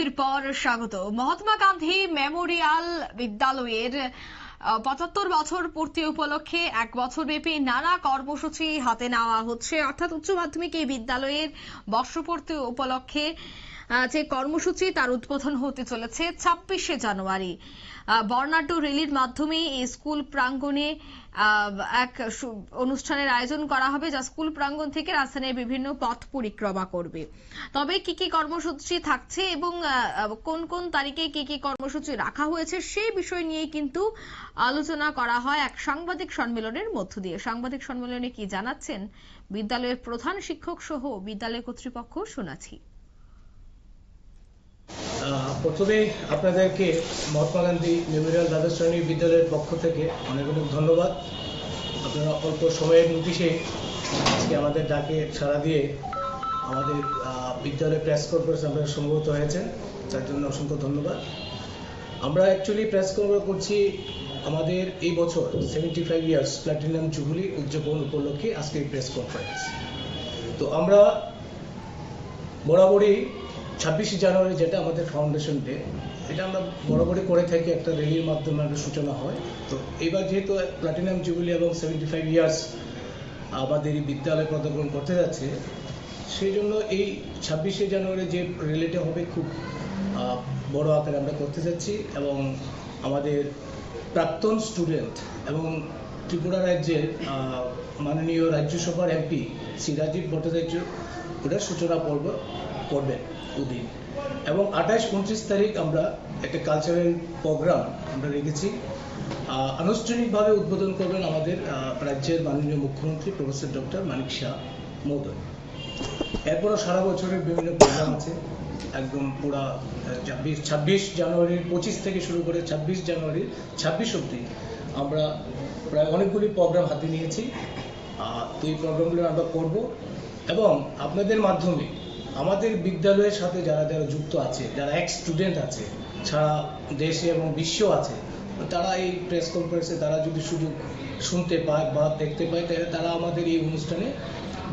বিরতির পর স্বাগত। মহাত্মা গান্ধী মেমোরিয়াল বিদ্যালয়ের ৭৫ বছর পূর্তি উপলক্ষে ১ বছর ব্যাপী নানা কর্মসূচি হাতে নেওয়া হচ্ছে। অর্থাৎ উচ্চ মাধ্যমিক এই বিদ্যালয়ের বর্ষপূর্তি উপলক্ষে যে কর্মসূচি তার উদ্বোধন হতে চলেছে ২৬শে জানুয়ারি। বর্ণাঢ্য র্যালির মাধ্যমে এই স্কুল প্রাঙ্গণে এক অনুষ্ঠানের আয়োজন করা হবে, যা স্কুল প্রাঙ্গণ থেকে রাজধানীর বিভিন্ন পথ পরিক্রমা করবে। তবে কি কি কর্মসূচি থাকছে এবং কোন কোন তারিখে কি কি কর্মসূচি রাখা হয়েছে সেই বিষয় নিয়ে কিন্তু আলোচনা করা হয় এক সাংবাদিক সম্মেলনের মধ্য দিয়ে। সাংবাদিক সম্মেলনে কি জানাচ্ছেন বিদ্যালয়ের প্রধান শিক্ষক সহ বিদ্যালয় কর্তৃপক্ষ শোনাচ্ছি। প্রথমে আপনাদেরকে মহাত্মা গান্ধী মেমোরিয়াল দ্বাদশ শ্রেণী বিদ্যালয়ের পক্ষ থেকে অনেক অনেক ধন্যবাদ। আপনারা অল্প সময়ের নোটিশে আজকে আমাদের ডাকে সাড়া দিয়ে আমাদের বিদ্যালয়ের প্রেস কনফারেন্স আপনারা সমবেত হয়েছেন, তার জন্য অসংখ্য ধন্যবাদ। আমরা অ্যাকচুয়ালি প্রেস কনফারেন্স করছি আমাদের এই বছর 75 ইয়ার্স প্ল্যাটিনাম জুবিলি উদযাপন উপলক্ষে আজকে এই প্রেস কনফারেন্স। তো আমরা বরাবরই ২৬শে জানুয়ারি, যেটা আমাদের ফাউন্ডেশন ডে, এটা আমরা বরাবরই করে থাকি, একটা র্যালির মাধ্যমে একটা সূচনা হয়। তো এবার যেহেতু প্ল্যাটিনাম জুবিলি এবং 75 ইয়ার্স আমাদের এই বিদ্যালয় পদার্পণ করতে যাচ্ছে, সেই জন্য এই ২৬শে জানুয়ারি যে র্যালিটা হবে খুব বড় আকারে আমরা করতে যাচ্ছি। এবং আমাদের প্রাক্তন স্টুডেন্ট এবং ত্রিপুরা রাজ্যের মাননীয় রাজ্যসভার এমপি শ্রী রাজীব ভট্টাচার্য ওটার সূচনা পর্ব করবেন ওদিন। এবং ২৮-২৯ তারিখ আমরা একটা কালচারাল প্রোগ্রাম আমরা রেখেছি। আনুষ্ঠানিকভাবে উদ্বোধন করবেন আমাদের রাজ্যের মাননীয় মুখ্যমন্ত্রী প্রফেসর ডক্টর মানিক শাহ মহোদয়। এরপরও সারা বছরের বিভিন্ন প্রোগ্রাম আছে, একদম পুরা ২৬ জানুয়ারির ২৫ থেকে শুরু করে ২৬ জানুয়ারির ২৬ অবধি আমরা প্রায় অনেকগুলি প্রোগ্রাম হাতে নিয়েছি। তো এই প্রোগ্রামগুলো আমরা করব এবং আপনাদের মাধ্যমে আমাদের বিদ্যালয়ের সাথে যারা যারা যুক্ত আছে, যারা এক্স স্টুডেন্ট আছে, সারা দেশে এবং বিশ্ব আছে, তারা এই প্রেস কনফারেন্সে তারা যদি সুযোগ শুনতে পায় বা দেখতে পায়, তাহলে তারা আমাদের এই অনুষ্ঠানে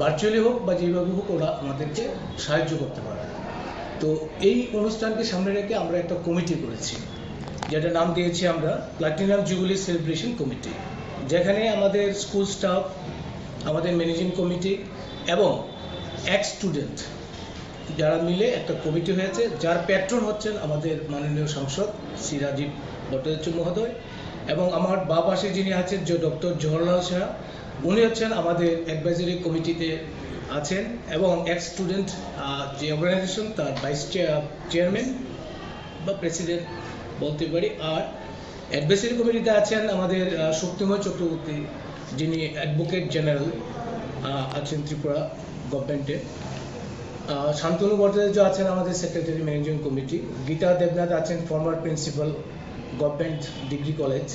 ভার্চুয়ালি হোক বা যেভাবে হোক ওরা আমাদেরকে সাহায্য করতে পারে। তো এই অনুষ্ঠানকে সামনে রেখে আমরা একটা কমিটি করেছি, যেটা নাম দিয়েছি আমরা প্ল্যাটিনাম জুবিলি সেলিব্রেশন কমিটি, যেখানে আমাদের স্কুল স্টাফ, আমাদের ম্যানেজিং কমিটি এবং এক্স স্টুডেন্ট যারা মিলে একটা কমিটি হয়েছে, যার প্যাট্রন হচ্ছেন আমাদের মাননীয় সাংসদ শ্রী রাজীব ভট্টাচার্য মহোদয়। এবং আমার বা পাশে যিনি আছেন যে ডক্টর জওহরলাল শাহ, উনি হচ্ছেন আমাদের অ্যাডভাইজারি কমিটিতে আছেন এবং এক্স স্টুডেন্ট যে অর্গানাইজেশন তার ভাইস চেয়ারম্যান বা প্রেসিডেন্ট বলতে পারি। আর অ্যাডভাইজারি কমিটিতে আছেন আমাদের শক্তিময় চক্রবর্তী, যিনি অ্যাডভোকেট জেনারেল আছেন ত্রিপুরা গভর্নমেন্টের। শান্তনু ভট্টাচার্য আছেন আমাদের secretary managing committee. Gita Debnath আছেন former principal government degree college.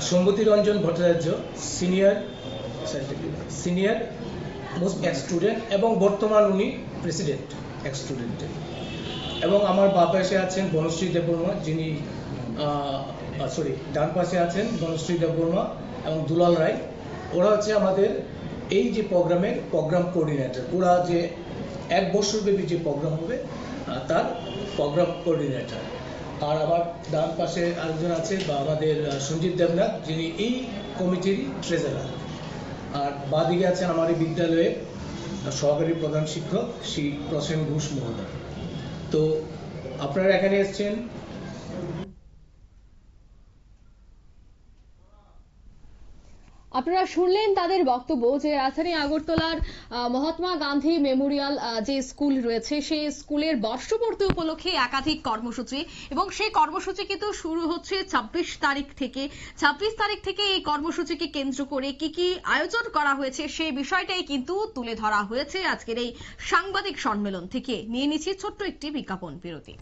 Sammati Ranjan Bhattacharya senior most ex student এবং বর্তমান উনি প্রেসিডেন্ট এক্স স্টুডেন্টের। এবং আমার বাঁ পাশে আছেন বনশ্রী দেববর্মা, যিনি ডান পাশে আছেন বনশ্রী দেববর্মা এবং দুলাল রায়। ওরা হচ্ছে আমাদের এই যে প্রোগ্রামের প্রোগ্রাম কোঅর্ডিনেটর, পুরা যে 1 বছরব্যাপী যে প্রোগ্রাম হবে তার প্রোগ্রাম কোঅর্ডিনেটর। আর আমার ডান পাশে আরেকজন আছে বা আমাদের সঞ্জিত দেবনাথ, যিনি এই কমিটির ট্রেজারার। আর বাঁ দিকে আছেন আমার এই বিদ্যালয়ের সহকারী প্রধান শিক্ষক শ্রী প্রসেন ঘোষ মহোদয়। তো আপনারা এখানে এসেছেন। আপনারা শুনলেন তাদের বক্তব্য যে রাজধানী আগরতলার মহাত্মা গান্ধী মেমোরিয়াল যে স্কুল রয়েছে সেই স্কুলের বর্ষপূর্তি উপলক্ষে একাধিক কর্মসূচি, এবং সেই কর্মসূচি কিন্তু শুরু হচ্ছে ২৬ তারিখ থেকে। ২৬ তারিখ থেকে এই কর্মসূচিকে কেন্দ্র করে কি কি আয়োজন করা হয়েছে সেই বিষয়টাই কিন্তু তুলে ধরা হয়েছে আজকের এই সাংবাদিক সম্মেলন থেকে। নিয়ে নিচ্ছি ছোট্ট একটি বিজ্ঞাপন বিরতি।